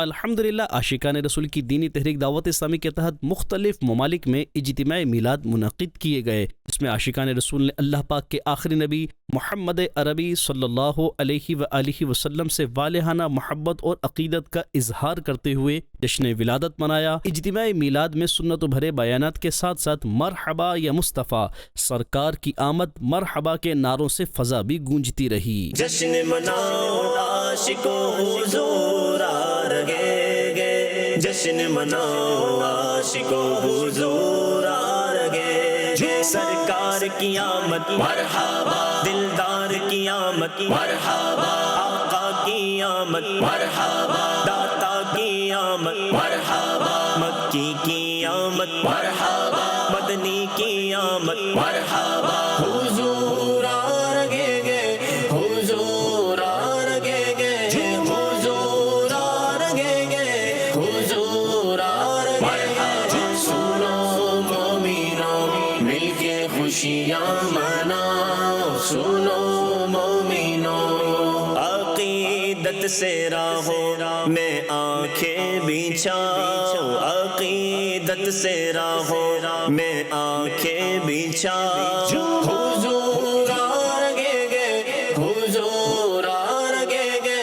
الحمدللہ عاشقان رسول کی دینی تحریک دعوت اسلامی کے تحت مختلف ممالک میں اجتماعی میلاد منعقد کیے گئے، جس میں عاشقان رسول نے اللہ پاک کے آخری نبی محمد عربی صلی اللہ علیہ وآلہ وسلم سے والہانہ محبت اور عقیدت کا اظہار کرتے ہوئے جشن ولادت منایا۔ اجتماعی میلاد میں سنت و بھرے بیانات کے ساتھ ساتھ مرحبا یا مصطفیٰ، سرکار کی آمد، مرحبا کے نعروں سے فضا بھی گونجتی رہی۔ جشن مناؤ عاشقوں حضور آ رہے گے، جشن مناؤ عاشقوں حضور آ رہے گے، سرکار کی آمد مرحبا، دلدار کی آمد مرحبا، آقا کی آمد مرحبا، داتا کی آمد مرحبا، مکی کی آمد مرحبا، مدنی کی آمد مرحبا، حضور آ رہے گے، حضور آ رہے گے، حضور آ رہے گے، حضور آ رہے گے، سنو مومنو مل کے خوشیاں مناؤ، سنو مومنو عقیدت سے راہوں میں آنکھیں بچھاؤ، عقیدت سے راہوں میں آنکھیں بچھاؤ، حضور آ رہے گے، حضور آ رہے گے،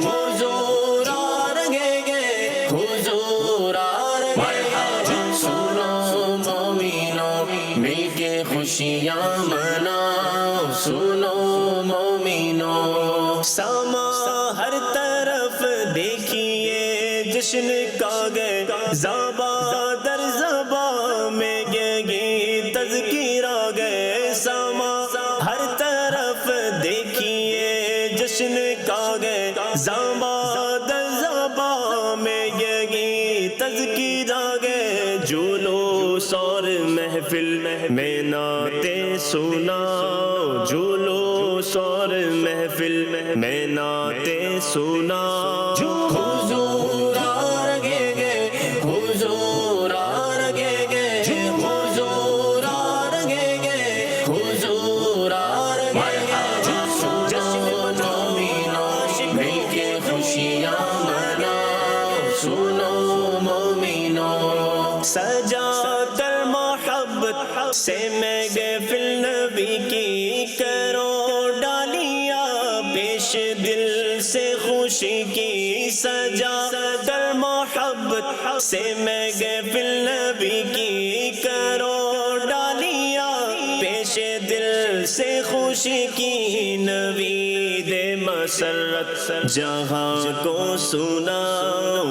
حضور آ رہے گے، حضور آ رہے گے، سنو مومنو مل کے خوشیاں مناؤ، سنو مومنو، ساما ہر طرف دیکھیے جشن کا گئے، زباں در زباں میں گی تذکیرہ گئے، ساما ہر طرف دیکھیے جشن کا گئے، زباں در زباں میں گی تذکیرہ گئے، جلوس اور محفل میں نعتیں سناؤ، جلوس اور محفل میں نعتیں سناؤ، حضور آ رہے گے، حضور آ رہے گے، حضور آ رہے گے، حضور آ رہے گے، جشن مومنو مل کے خوشیاں مناؤ، سنو مومنو، سجا کر محبت سے میں محفل نبی کی کرو ڈالیاں، پیش دل سے خوشی کی سجا کر محبت سے میں محفل نبی کی کرو ڈالیاں، پیش دل سے خوشی کی، نوید مسرت جہاں کو سناؤ۔